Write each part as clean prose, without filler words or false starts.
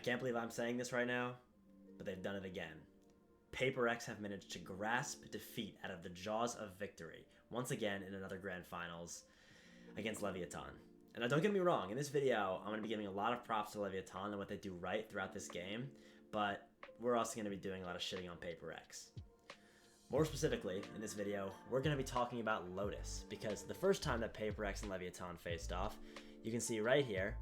can't believe I'm saying this right now, but they've done it again. Paper Rex have managed to grasp defeat out of the jaws of victory, once again in another Grand Finals against Leviatan. And now don't get me wrong, in this video, I'm going to be giving a lot of props to Leviatan and what they do right throughout this game, but we're also going to be doing a lot of shitting on Paper Rex. More specifically, in this video, we're going to be talking about Lotus, because the first time that Paper Rex and Leviatan faced off, you can see right here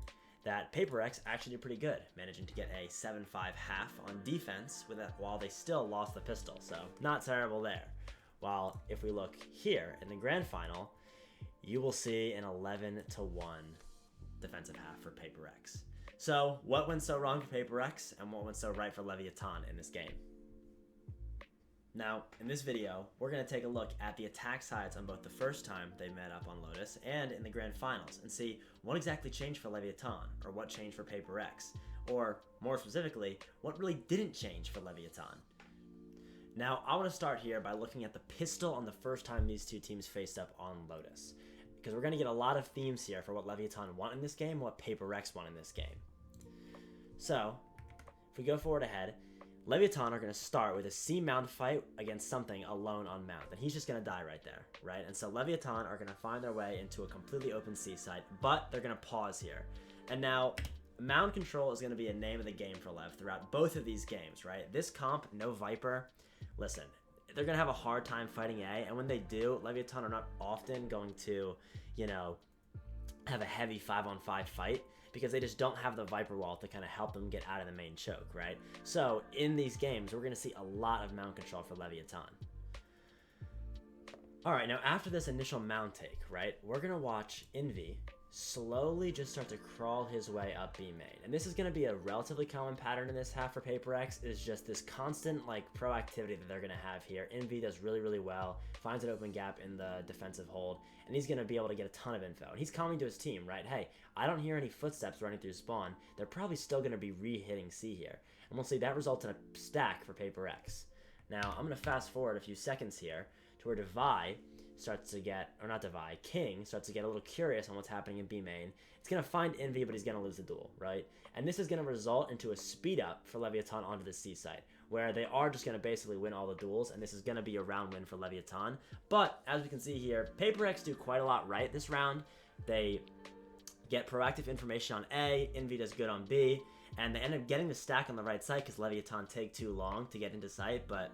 that Paper Rex actually did pretty good, managing to get a 7-5 half on defense while they still lost the pistol, so not terrible there. While if we look here in the grand final, you will see an 11-1 defensive half for Paper Rex. So what went so wrong for Paper Rex and what went so right for Leviatan in this game? Now, in this video, we're going to take a look at the attack sides on both the first time they met up on Lotus and in the Grand Finals and see what exactly changed for Leviatan, or what changed for Paper Rex, or more specifically, what really didn't change for Leviatan. Now, I want to start here by looking at the pistol on the first time these two teams faced up on Lotus, because we're going to get a lot of themes here for what Leviatan won in this game and what Paper Rex won in this game. So, if we go forward ahead, Leviatan are going to start with a C mount fight against something alone on mount, and he's just going to die right there, right? And so Leviatan are going to find their way into a completely open C site, but they're going to pause here. And now, mound control is going to be a name of the game for Lev throughout both of these games, right? This comp, no Viper, listen, they're going to have a hard time fighting A, and when they do, Leviatan are not often going to, have a heavy 5-on-5 fight, because they just don't have the Viper wall to kind of help them get out of the main choke, right? So in these games, we're going to see a lot of mount control for Leviatan. All right, now after this initial mount take, right, we're going to watch Envy slowly just start to crawl his way up B main. And this is going to be a relatively common pattern in this half for Paper Rex, is just this constant proactivity that they're going to have here. Envy does really, really well, finds an open gap in the defensive hold, and he's going to be able to get a ton of info. And he's calling to his team, right? Hey, I don't hear any footsteps running through spawn. They're probably still going to be re-hitting C here. And we'll see that results in a stack for Paper Rex. Now, I'm going to fast forward a few seconds here to where King starts to get a little curious on what's happening in B main. It's going to find Envy, but he's going to lose the duel, right? And this is going to result into a speed up for Leviatan onto the C side, where they are just going to basically win all the duels, and this is going to be a round win for Leviatan. But, as we can see here, Paper Rex do quite a lot right this round. They get proactive information on A, Envy does good on B, and they end up getting the stack on the right side because Leviatan take too long to get into sight, but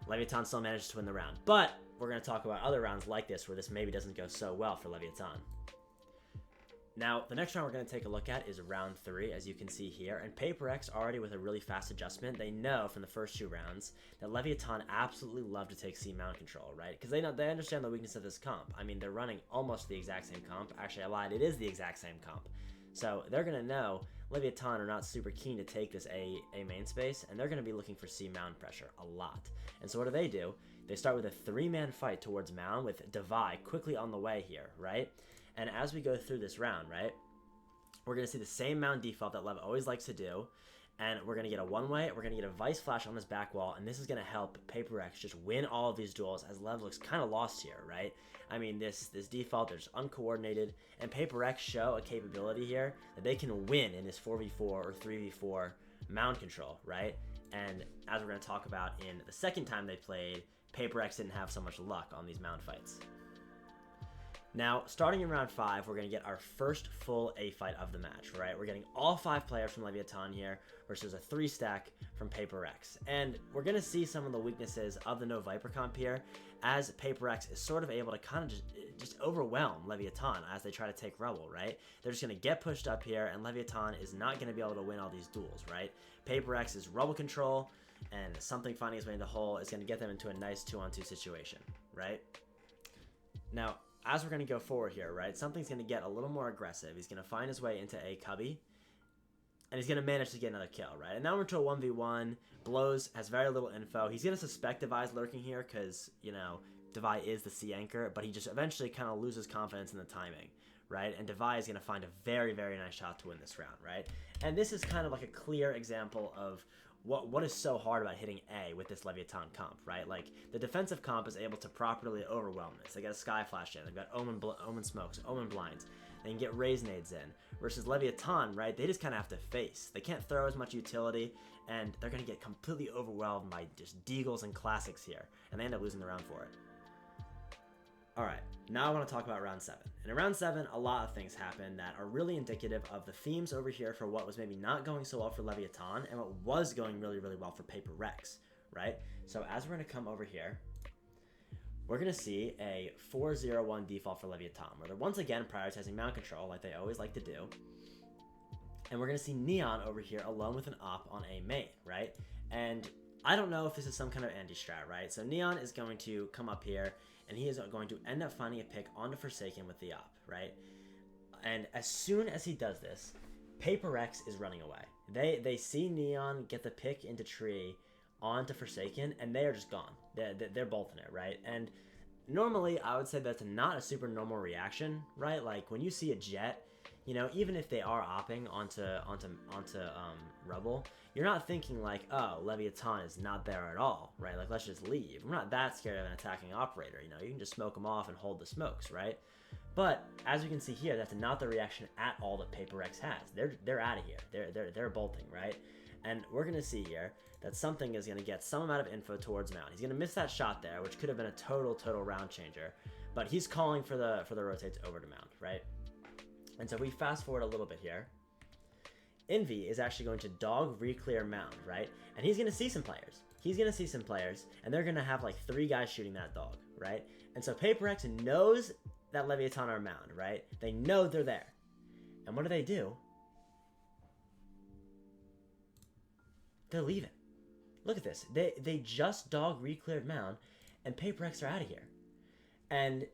Leviatan still manages to win the round. But we're going to talk about other rounds like this where this maybe doesn't go so well for Leviatan. Now, the next round we're going to take a look at is round 3, as you can see here. And Paper Rex, already with a really fast adjustment, they know from the first 2 rounds that Leviatan absolutely love to take C mount control, right? Because they understand the weakness of this comp. I mean, they're running almost the exact same comp. Actually, I lied. It is the exact same comp. So they're going to know Leviatan are not super keen to take this A main space, and they're going to be looking for C mound pressure a lot. And so what do? They start with a 3-man fight towards mound with Devi quickly on the way here, right? And as we go through this round, right, we're going to see the same mound default that Lev always likes to do, and we're going to get a one-way, we're going to get a Vice Flash on his back wall, and this is going to help Paper Rex just win all of these duels, as Lev looks kind of lost here, right? I mean, this default, they're just uncoordinated, and Paper Rex show a capability here that they can win in this 4v4 or 3v4 mound control, right? And as we're going to talk about in the second time they played, Paper Rex didn't have so much luck on these mound fights. Now, starting in round 5, we're going to get our first full A fight of the match, right? We're getting all 5 players from Leviatan here versus a 3-stack from Paper Rex. And we're going to see some of the weaknesses of the no Viper comp here, as Paper Rex is sort of able to kind of just overwhelm Leviatan as they try to take rubble, right? They're just going to get pushed up here, and Leviatan is not going to be able to win all these duels, right? Paper Rex is rubble control, and something finding his way in the hole is going to get them into a nice 2-on-2 situation, right? Now, as we're going to go forward here, right, something's going to get a little more aggressive. He's going to find his way into A cubby, and he's going to manage to get another kill, right? And now we're into a 1v1. Blows has very little info. He's going to suspect Devi's lurking here because, Devi is the C anchor, but he just eventually kind of loses confidence in the timing, right? And Devi is going to find a very, very nice shot to win this round, right? And this is kind of like a clear example of what is so hard about hitting A with this Leviatan comp, right? Like, the defensive comp is able to properly overwhelm this. They got a Sky Flash in. They've got Omen Smokes, Omen Blinds. they can get raise nades in. Versus Leviatan, right, they just kind of have to face. They can't throw as much utility, and they're going to get completely overwhelmed by just deagles and classics here, and they end up losing the round for it. Alright, now I want to talk about round 7. And in round 7, a lot of things happen that are really indicative of the themes over here for what was maybe not going so well for Leviatan and what was going really, really well for Paper Rex, right? So as we're going to come over here, we're going to see a 4-0-1 default for Leviatan, where they're once again prioritizing mount control like they always like to do. And we're going to see Neon over here alone with an op on a main, right? And I don't know if this is some kind of anti-strat, right? So Neon is going to come up here, and he is going to end up finding a pick onto Forsaken with the op, right? And as soon as he does this, Paper Rex is running away. They see Neon get the pick into tree onto Forsaken, and they are just gone. They're bolting it, right? And normally, I would say that's not a super normal reaction, right? Like, when you see a Jet, you know, even if they are opping onto Rubble, you're not thinking like, oh, Leviatan is not there at all, right? Like, let's just leave. We're not that scared of an attacking operator, you know? You can just smoke them off and hold the smokes, right? But as you can see here, that's not the reaction at all that Paper Rex has. They're out of here. They're bolting, right? And we're gonna see here that something is gonna get some amount of info towards Mount. He's gonna miss that shot there, which could have been a total round changer. But he's calling for the rotates over to Mount, right? And so if we fast forward a little bit here, Envy is actually going to dog re-clear Mound, right? And he's going to see some players. He's going to see some players, and they're going to have like 3 guys shooting that dog, right? And so Paper Rex knows that Leviatan are Mound, right? They know they're there. And what do? They're leaving. Look at this. They just dog re-cleared Mound, and Paper Rex are out of here. And,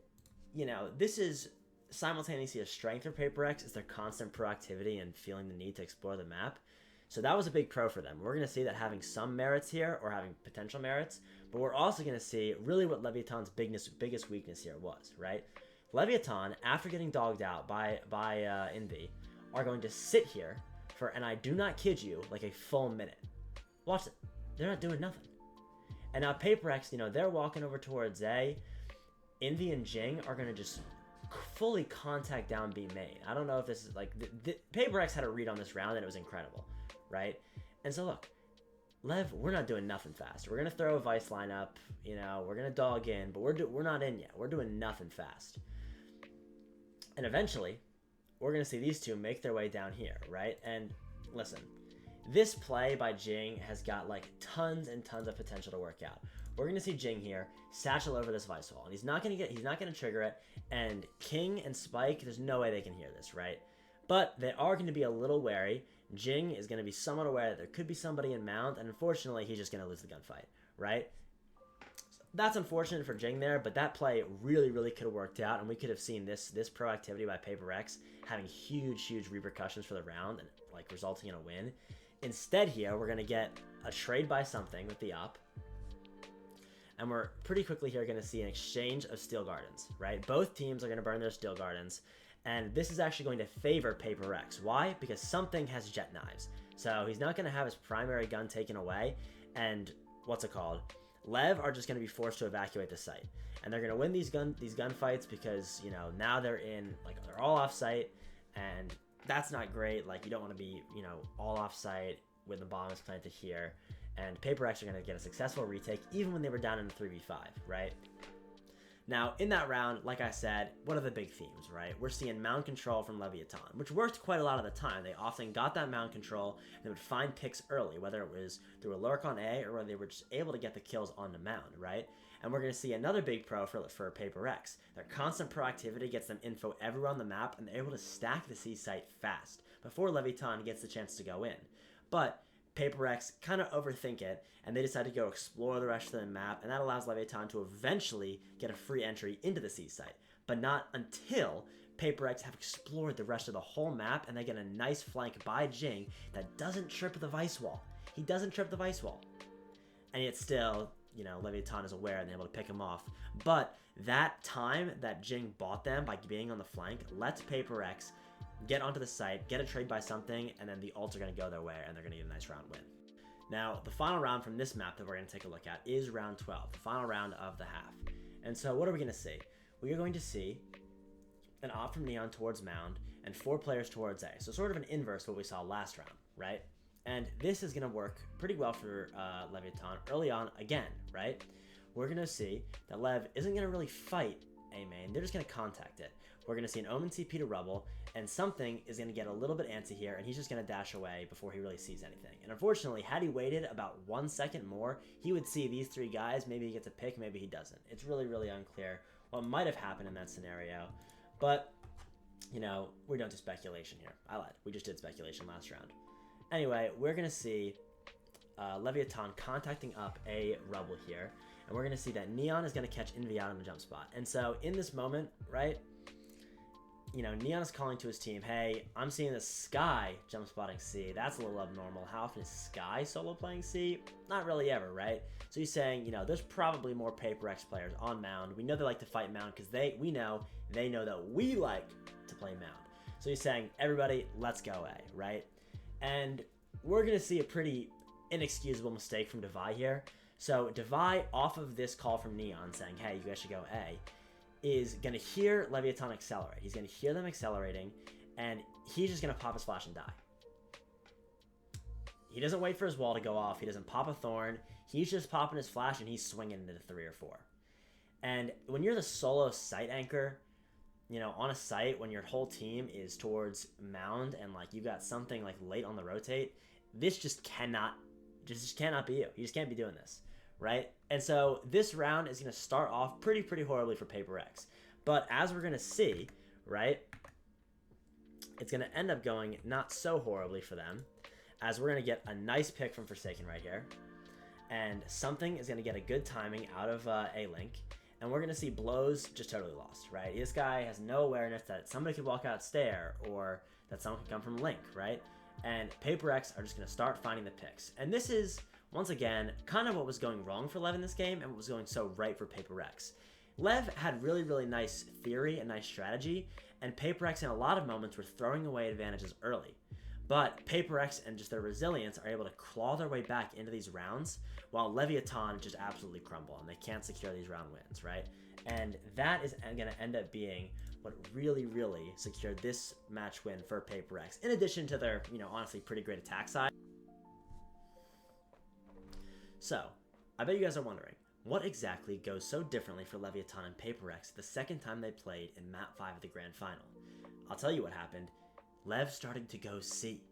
you know, this is simultaneously a strength for Paper Rex is their constant proactivity and feeling the need to explore the map. So that was a big pro for them. We're going to see that having some merits here, or having potential merits, but we're also going to see really what Leviatan's biggest weakness here was, right? Leviatan, after getting dogged out by Envy, are going to sit here for, and I do not kid you, like a full minute. Watch it. They're not doing nothing. And now Paper Rex, you know, they're walking over towards A. Envy and Jing are going to just fully contact down B main. I don't know if this is like Paper Rex had a read on this round and it was incredible, right? And so look, Lev, we're not doing nothing fast. We're gonna throw a Vice lineup, you know, we're gonna dog in, but we're not in yet. We're doing nothing fast. And eventually, we're gonna see these two make their way down here, right? And listen, this play by Jing has got like tons and tons of potential to work out. We're gonna see Jing here satchel over this Vice wall, and he's not gonna trigger it. And King and Spike, there's no way they can hear this, right? But they are going to be a little wary. Jing is going to be somewhat aware that there could be somebody in Mount, and unfortunately, he's just going to lose the gunfight, right? So that's unfortunate for Jing there, but that play really could have worked out, and we could have seen this proactivity by Paper Rex having huge repercussions for the round and like resulting in a win. Instead here, we're going to get a trade by something with the op. And we're pretty quickly here going to see an exchange of Steel Gardens, right? Both teams are going to burn their Steel Gardens. And this is actually going to favor Paper Rex. Why? Because something has jet knives. So he's not going to have his primary gun taken away. And what's it called? Lev are just going to be forced to evacuate the site. And they're going to win these gunfights because, you know, now they're all off site. And that's not great. Like, you don't want to be, you know, all off site when the bomb is planted here. And Paper Rex are going to get a successful retake even when they were down in a 3v5, right? Now, in that round, like I said, what are the big themes, right? We're seeing mount control from Leviatan, which worked quite a lot of the time. They often got that mount control, and they would find picks early, whether it was through a lurk on A or whether they were just able to get the kills on the mound, right? And we're going to see another big pro for Paper Rex. Their constant proactivity gets them info everywhere on the map, and they're able to stack the C site fast before Leviatan gets the chance to go in. But Paper Rex kind of overthink it, and they decide to go explore the rest of the map, and that allows Leviatan to eventually get a free entry into the C site, but not until Paper Rex have explored the rest of the whole map, and they get a nice flank by Jing that doesn't trip the Vice wall. He doesn't trip the Vice wall, and yet still, you know, Leviatan is aware and able to pick him off. But that time that Jing bought them by being on the flank lets Paper Rex get onto the site, get a trade by something, and then the ults are going to go their way, and they're going to get a nice round win. Now, the final round from this map that we're going to take a look at is round 12, the final round of the half. And so what are we going to see? We are going to see an op from Neon towards Mound, and 4 players towards A. So sort of an inverse of what we saw last round, right? And this is going to work pretty well for Leviatan early on again, right? We're going to see that Lev isn't going to really fight A main. They're just going to contact it. We're going to see an Omen CP to Rubble, and something is going to get a little bit antsy here, and he's just going to dash away before he really sees anything. And unfortunately, had he waited about 1 second more, he would see these 3 guys. Maybe he gets a pick, maybe he doesn't. It's really, really unclear what might have happened in that scenario. But, you know, we don't do speculation here. I lied. We just did speculation last round. Anyway, we're going to see Leviatan contacting up a Rubble here, and we're going to see that Neon is going to catch Envy out on the jump spot. And so in this moment, right, you know, Neon is calling to his team, hey, I'm seeing the Sky jump spotting C. That's a little abnormal. How often is Sky solo playing C? Not really ever, right? So he's saying, you know, there's probably more Paper Rex players on Mound. We know they like to fight Mound because we know that we like to play Mound. So he's saying, everybody, let's go A, right? And we're going to see a pretty inexcusable mistake from Devi here. So Devi, off of this call from Neon saying, hey, you guys should go A, is going to hear Leviatan accelerate. He's going to hear them accelerating, and he's just going to pop his flash and die. He doesn't wait for his wall to go off. He doesn't pop a thorn. He's just popping his flash, and he's swinging into the 3 or 4. And when you're the solo site anchor, you know, on a site, when your whole team is towards Mound and, like, you've got something, like, late on the rotate, this just cannot be you. You just can't be doing this, right? And so this round is going to start off pretty horribly for Paper Rex. But as we're going to see, right, it's going to end up going not so horribly for them, as we're going to get a nice pick from Forsaken right here. And something is going to get a good timing out of A-Link. And we're going to see Blows just totally lost, right? This guy has no awareness that somebody could walk out Stair or that someone could come from Link, right? And Paper Rex are just going to start finding the picks. And this is, once again, kind of what was going wrong for Lev in this game and what was going so right for Paper Rex. Lev had really nice theory and nice strategy, and Paper Rex in a lot of moments were throwing away advantages early. But Paper Rex and just their resilience are able to claw their way back into these rounds, while Leviatan just absolutely crumble, and they can't secure these round wins, right? And that is going to end up being what really secured this match win for Paper Rex, in addition to their, you know, honestly pretty great attack side. So, I bet you guys are wondering, what exactly goes so differently for Leviatan and Paper Rex the second time they played in Map 5 of the Grand Final? I'll tell you what happened. Lev started to go C.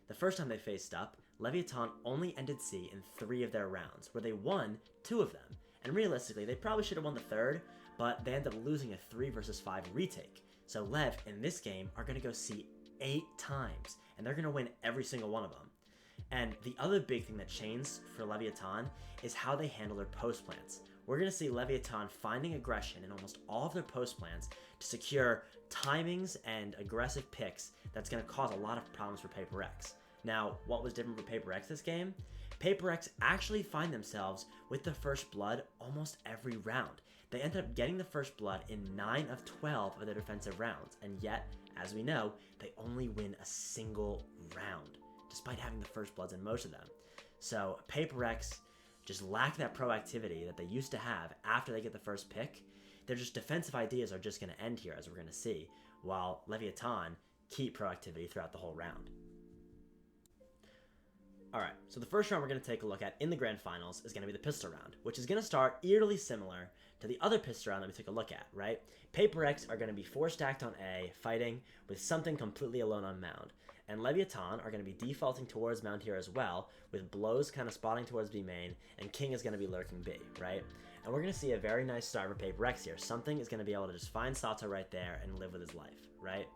The first time they faced up, Leviatan only ended C in 3 of their rounds, where they won 2 of them. And realistically, they probably should have won the 3rd, but they ended up losing a 3 versus 5 retake. So Lev, in this game, are going to go C 8 times, and they're going to win every single one of them. And the other big thing that changed for Leviatan is how they handle their post plants. We're going to see Leviatan finding aggression in almost all of their post plants to secure timings and aggressive picks that's going to cause a lot of problems for Paper Rex. Now, what was different for Paper Rex this game? Paper Rex actually find themselves with the first blood almost every round. They end up getting the first blood in 9 of 12 of their defensive rounds, and yet, as we know, they only win a single round, despite having the first bloods in most of them. So Paper Rex just lack that proactivity that they used to have after they get the first pick. Their just defensive ideas are just going to end here, as we're going to see, while Leviatan keep proactivity throughout the whole round. Alright, so the first round we're going to take a look at in the Grand Finals is going to be the pistol round, which is going to start eerily similar to the other pistol round that we took a look at, right? Paper Rex are going to be 4 stacked on A, fighting with something completely alone on Mound. And Leviatan are going to be defaulting towards Mound here as well, with Blows kind of spotting towards B main, and King is going to be lurking B, right? And we're going to see a very nice start for Paper Rex here. Something is going to be able to just find Sato right there and live with his life, right?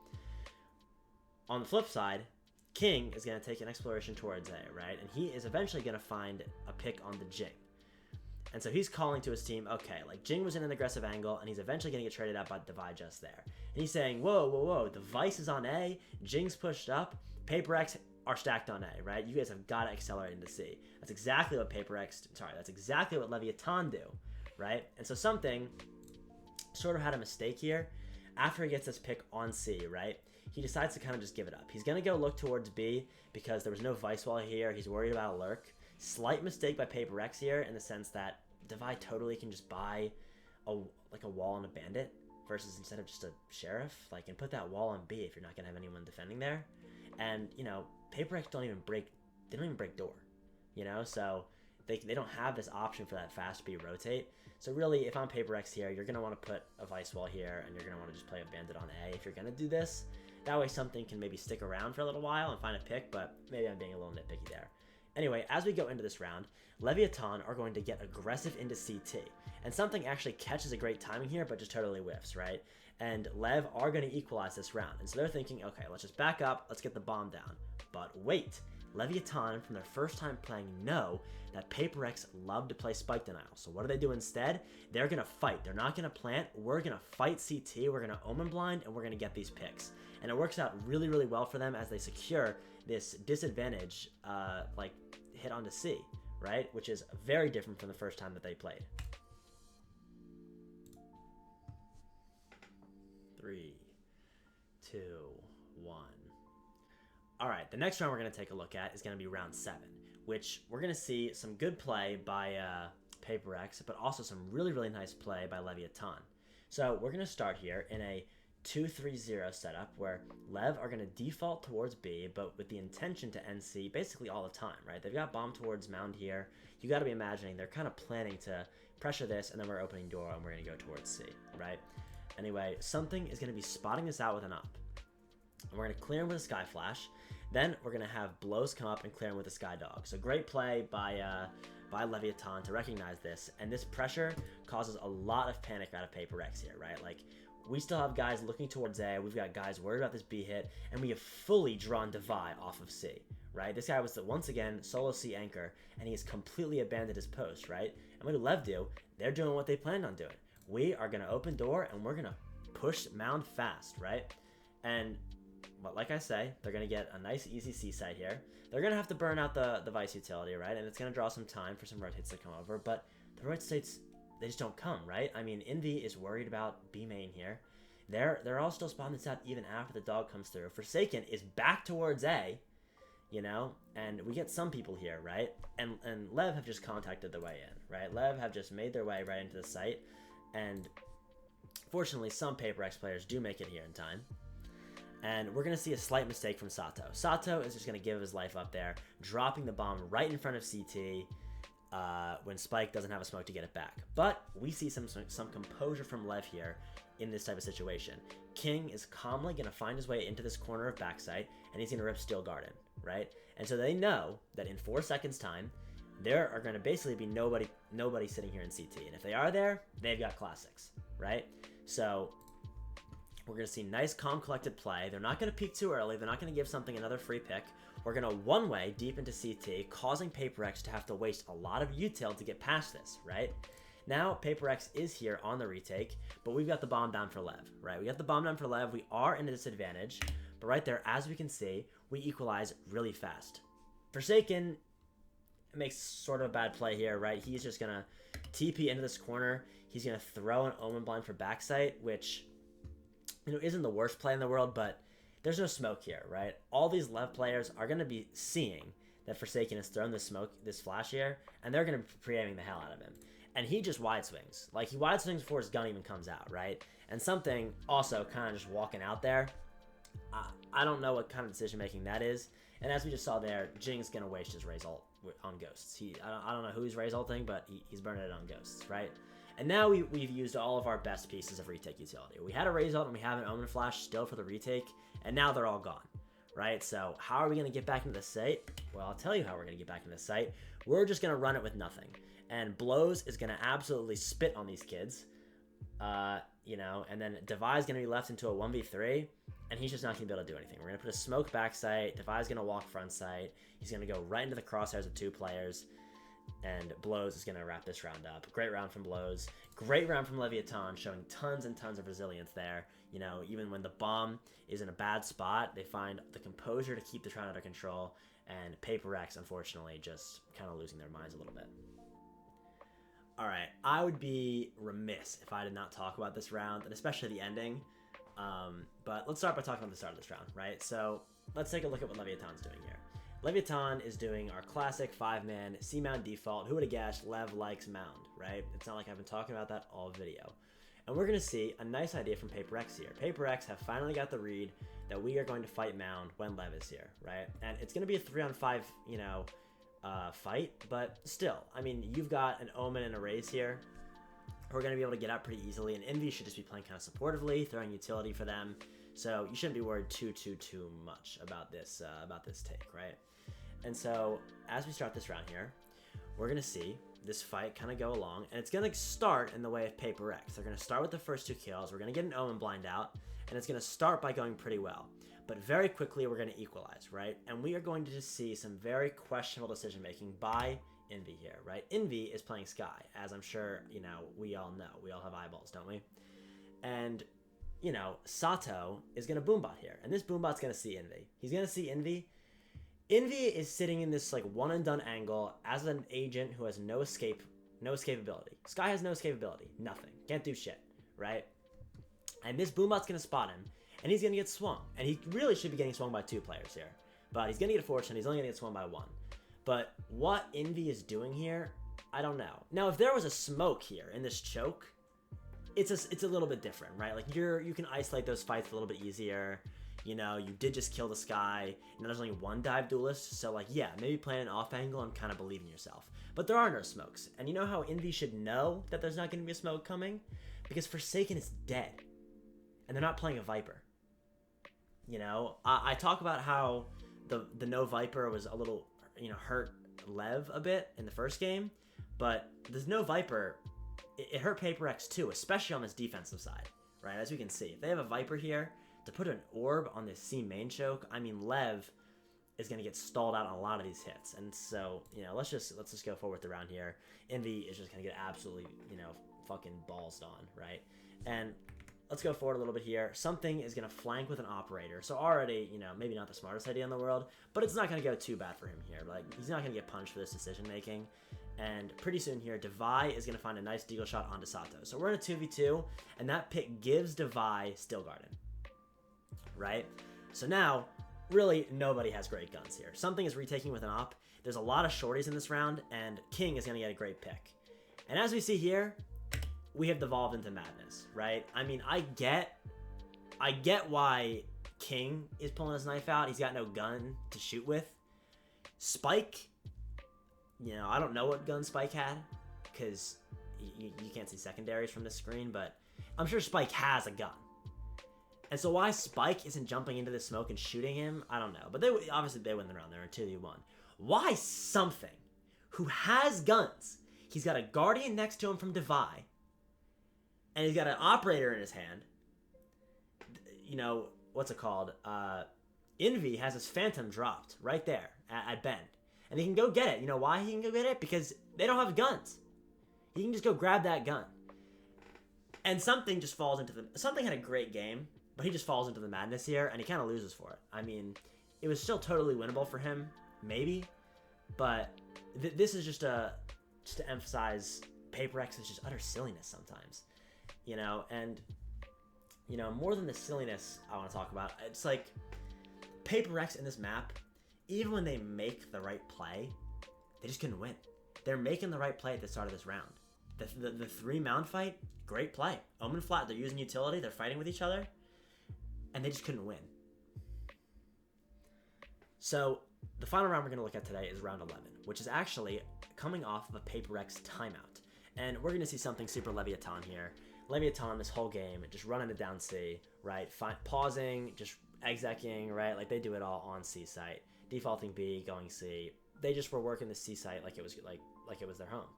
On the flip side, King is going to take an exploration towards A, right? And he is eventually going to find a pick on the Jing. And so he's calling to his team, okay, like Jing was in an aggressive angle, and he's eventually going to get traded out by Devi just there. And he's saying, whoa, the Vice is on A, Jing's pushed up, Paper Rex are stacked on A, right? You guys have got to accelerate into C. That's exactly what that's exactly what Leviatan do, right? And so something sort of had a mistake here. After he gets this pick on C, right, he decides to kind of just give it up. He's going to go look towards B because there was no Vice wall here. He's worried about a lurk. Slight mistake by Paper Rex here in the sense that Devi totally can just buy a wall and a bandit, versus instead of just a sheriff, like, and put that wall on B if you're not gonna have anyone defending there. And you know, Paper Rex don't even break door, you know, so they don't have this option for that fast B rotate. So really, if I'm Paper Rex here, you're gonna want to put a Vice Wall here, and you're gonna want to just play a Bandit on A if you're gonna do this. That way something can maybe stick around for a little while and find a pick, but maybe I'm being a little nitpicky there. Anyway, as we go into this round, Leviatan are going to get aggressive into CT. And something actually catches a great timing here, but just totally whiffs, right? And Lev are going to equalize this round. And so they're thinking, okay, let's just back up, let's get the bomb down. But wait, Leviatan, from their first time playing, know that Paper Rex love to play Spike Denial. So what do they do instead? They're going to fight. They're not going to plant. We're going to fight CT. We're going to Omen Blind, and we're going to get these picks. And it works out really, really well for them as they secure this disadvantage, like, hit onto C, right? Which is very different from the first time that they played. 3, 2, 1. All right, the next round we're going to take a look at is going to be round 7, which we're going to see some good play by Paper Rex, but also some really, really nice play by Leviatan. So we're going to start here in a 2-3-0 setup where Lev are going to default towards B, but with the intention to end C basically all the time, right? They've got bomb towards Mound here. You got to be imagining they're kind of planning to pressure this, and then we're opening door and we're going to go towards C, right? Anyway, something is going to be spotting this out with an up. And we're going to clear him with a Sky Flash. Then we're going to have Blows come up and clear him with a Sky Dog. So great play by Leviatan to recognize this. And this pressure causes a lot of panic out of Paper Rex here, right? Like, we still have guys looking towards A. We've got guys worried about this B hit. And we have fully drawn Devi off of C, right? This guy was, once again, solo C anchor. And he has completely abandoned his post, right? And what do Lev do? They're doing what they planned on doing. We are going to open door and we're going to push Mound fast, right? And but like I say, they're going to get a nice easy C side here. They're going to have to burn out the Vice utility, right? And it's going to draw some time for some rotates to come over, but the rotates, they just don't come, right? I mean, Envy is worried about B main here. They're all still spawning this out even after the dog comes through. Forsaken is back towards A, you know, and we get some people here, right? And Lev have just contacted their way in, right? Lev have just made their way right into the site, and fortunately, some Paper X players do make it here in time. And we're going to see a slight mistake from Sato. Sato is just going to give his life up there, dropping the bomb right in front of CT when Spike doesn't have a smoke to get it back. But we see some composure from Lev here in this type of situation. King is calmly going to find his way into this corner of backside, and he's going to rip Steel Garden, right? And so they know that in 4 seconds' time, there are going to basically be nobody sitting here in CT. And if they are there, they've got classics, right? So we're going to see nice, calm, collected play. They're not going to peek too early. They're not going to give something another free pick. We're going to one-way deep into CT, causing Paper X to have to waste a lot of util to get past this, right? Now, Paper X is here on the retake, but we've got the bomb down for Lev, right? We got the bomb down for Lev. We are in a disadvantage, but right there, as we can see, we equalize really fast. Forsaken makes sort of a bad play here, right? He's just going to TP into this corner. He's going to throw an Omen Blind for backside, which, you know, isn't the worst play in the world, but there's no smoke here, right? All these Lev players are going to be seeing that Forsaken has thrown this smoke, this flash here, and they're going to be pre-aiming the hell out of him. And he just wide swings. Like, he wide swings before his gun even comes out, right? And something also kind of just walking out there. I don't know what kind of decision-making that is. And as we just saw there, Jing's going to waste his Raise Ult on Ghosts. I don't know who he's Raise Ulting, but he's burning it on Ghosts, right? And now we've used all of our best pieces of retake utility. We had a Raise Ult and we have an Omen Flash still for the retake, and now they're all gone, right? So how are we going to get back into the site? Well, I'll tell you how we're going to get back into the site. We're just going to run it with nothing. And Blows is going to absolutely spit on these kids, you know, and then Devi is going to be left into a 1v3, and he's just not going to be able to do anything. We're going to put a smoke back site. Devi is going to walk front site. He's going to go right into the crosshairs of 2 players, and Blows is going to wrap this round up. Great round from Blows. Great round from Leviatan, showing tons and tons of resilience there. You know, even when the bomb is in a bad spot, they find the composure to keep the round under control, and Paper X, unfortunately, just kind of losing their minds a little bit. All right, I would be remiss if I did not talk about this round, and especially the ending. But let's start by talking about the start of this round, right? So let's take a look at what Leviatan's doing here. Leviatan is doing our classic 5-man C-Mound default. Who would have guessed Lev likes Mound, right? It's not like I've been talking about that all video. And we're going to see a nice idea from Paper Rex here. Paper Rex have finally got the read that we are going to fight Mound when Lev is here, right? And it's going to be a 3-on-5, you know, fight, but still, I mean, you've got an Omen and a Raze here who are going to be able to get out pretty easily, and Envy should just be playing kind of supportively, throwing utility for them, so you shouldn't be worried too much about this take, right? And so, as we start this round here, we're going to see this fight kind of go along, and it's going to start in the way of Paper Rex. They're going to start with the first 2 kills, we're going to get an Omen blind out, and it's going to start by going pretty well. But very quickly, we're going to equalize, right? And we are going to just see some very questionable decision-making by Envy here, right? Envy is playing Skye, as I'm sure, you know, we all know. We all have eyeballs, don't we? And, you know, Sato is going to Boombot here. And this Boombot's going to see Envy. He's going to see Envy. Envy is sitting in this, like, one-and-done angle as an agent who has no escapability. Skye has no escapability. Nothing. Can't do shit, right? And this Boombot's going to spot him. And he's going to get swung. And he really should be getting swung by 2 players here. But he's going to get fortunate. He's only going to get swung by 1. But what Envy is doing here, I don't know. Now, if there was a smoke here in this choke, it's a little bit different, right? Like, you can isolate those fights a little bit easier. You know, you did just kill the Skye. And there's only 1 dive duelist. So, like, yeah, maybe playing an off angle and kind of believe in yourself. But there are no smokes. And you know how Envy should know that there's not going to be a smoke coming? Because Forsaken is dead. And they're not playing a Viper. You know, I talk about how the no Viper was a little, you know, hurt Lev a bit in the first game, but there's no Viper, it hurt Paper Rex too, especially on this defensive side, right? As we can see, if they have a Viper here, to put an orb on this C main choke, I mean, Lev is going to get stalled out on a lot of these hits, and so, you know, let's just go forward the round here. Envy is just going to get absolutely, you know, fucking ballsed on, right? And let's go forward a little bit here. Something is going to flank with an operator. So already, you know, maybe not the smartest idea in the world, but it's not going to go too bad for him here. Like, he's not going to get punched for this decision-making. And pretty soon here, Devi is going to find a nice deagle shot onto Sato. So we're in a 2v2, and that pick gives Devi Still Garden. Right? So now, really, nobody has great guns here. Something is retaking with an op. There's a lot of shorties in this round, and King is going to get a great pick. And as we see here, we have devolved into madness, right? I mean, I get why King is pulling his knife out. He's got no gun to shoot with. Spike, you know, I don't know what gun Spike had, because you can't see secondaries from this screen, but I'm sure Spike has a gun. And so why Spike isn't jumping into the smoke and shooting him, I don't know. But obviously they win the round. They're in 2v1. Why something who has guns, he's got a Guardian next to him from Devi, and he's got an operator in his hand. You know, what's it called? Envy has his Phantom dropped right there at Bend. And he can go get it. You know why he can go get it? Because they don't have guns. He can just go grab that gun. And Something just falls into the... Something had a great game, but he just falls into the madness here, and he kind of loses for it. I mean, it was still totally winnable for him, maybe. But this is just to emphasize Paper Rex is just utter silliness sometimes. You know, and, you know, more than the silliness I want to talk about, it's like Paper Rex in this map, even when they make the right play, they just couldn't win. They're making the right play at the start of this round. The 3 Mound fight, great play. Omen flat, they're using utility, they're fighting with each other, and they just couldn't win. So, the final round we're going to look at today is round 11, which is actually coming off of a Paper Rex timeout. And we're going to see something super Leviatan here. Leviatan this whole game, just running it down C, right? Pausing, just execing, right? Like, they do it all on C site. Defaulting B, going C. They just were working the C site like it was their home.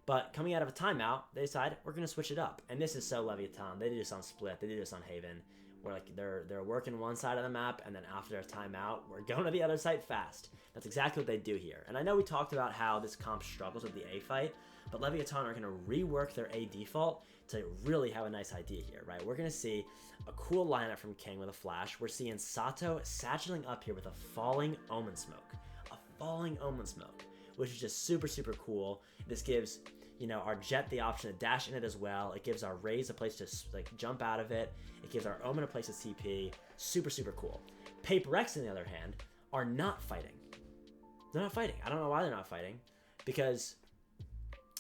But coming out of a timeout, they decide we're going to switch it up. And this is so Leviatan. They do this on Split. They do this on Haven. Where like they're working one side of the map, and then after a timeout, we're going to the other side fast. That's exactly what they do here. And I know we talked about how this comp struggles with the A fight, but Leviatan are going to rework their A default to really have a nice idea here, right? We're going to see a cool lineup from King with a flash. We're seeing Sato satcheling up here with a falling Omen smoke. A falling Omen smoke, which is just super, super cool. This gives, you know, our Jet the option to dash in it as well. It gives our Raze a place to like jump out of it. It gives our Omen a place to CP. Super, super cool. Paper Rex, on the other hand, are not fighting. They're not fighting. I don't know why they're not fighting. Because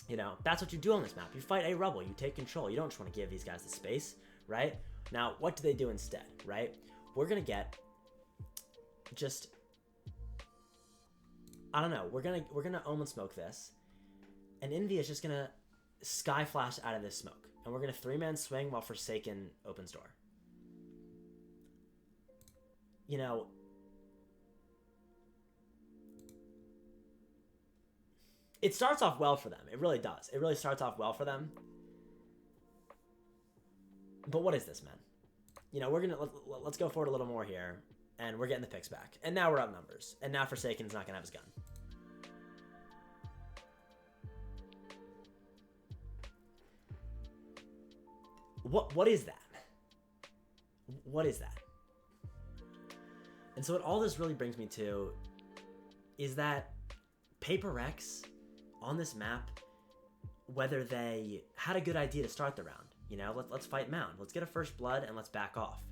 You know, that's what you do on this map. You fight a rebel, you take control. You don't just want to give these guys the space, right? Now, what do they do instead, right? We're going to get just, I don't know, we're gonna Omen smoke this, and Envy is just gonna Sky Flash out of this smoke, and we're gonna 3-man swing while Forsaken opens door. You know, it starts off well for them. It really does. It really starts off well for them. But what is this, man? You know, let's go forward a little more here, and we're getting the picks back. And now we're up numbers. And now Forsaken's not gonna have his gun. What is that? What is that? And so what all this really brings me to is that Paper Rex on this map, whether they had a good idea to start the round, you know, let's fight Mound, let's get a first blood and let's back off.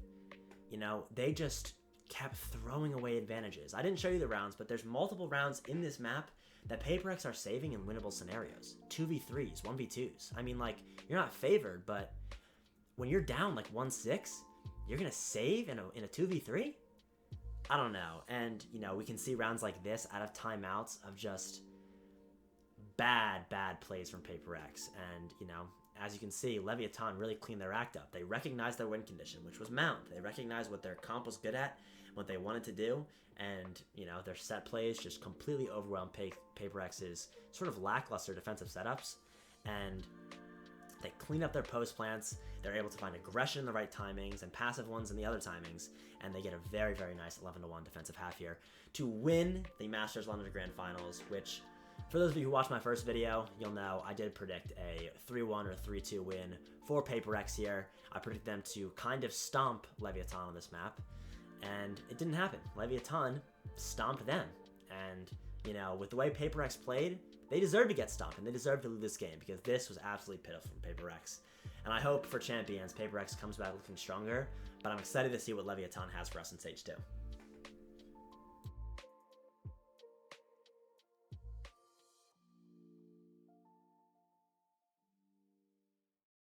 You know, they just kept throwing away advantages. I didn't show you the rounds, but there's multiple rounds in this map that Paper Rex are saving in winnable scenarios. 2v3s, 1v2s. I mean, like, you're not favored, but when you're down like 1-6, you're gonna save in a 2v3? I don't know. And, you know, we can see rounds like this out of timeouts of just bad plays from Paper Rex. And, you know, as you can see, Leviatan really cleaned their act up. They recognized their win condition, which was Mount. They recognized what their comp was good at, what they wanted to do, and, you know, their set plays just completely overwhelmed Paper Rex's sort of lackluster defensive setups. And they clean up their post plants. They're able to find aggression in the right timings and passive ones in the other timings, and they get a very nice 11-1 defensive half here to win the Masters London Grand Finals, which, for those of you who watched my first video, you'll know I did predict a 3-1 or 3-2 win for Paper Rex here. I predicted them to kind of stomp Leviatan on this map, and it didn't happen. Leviatan stomped them, and, you know, with the way Paper Rex played, they deserve to get stomped, and they deserve to lose this game, because this was absolutely pitiful from Paper Rex. And I hope for champions, Paper Rex comes back looking stronger, but I'm excited to see what Leviatan has for us in Stage 2.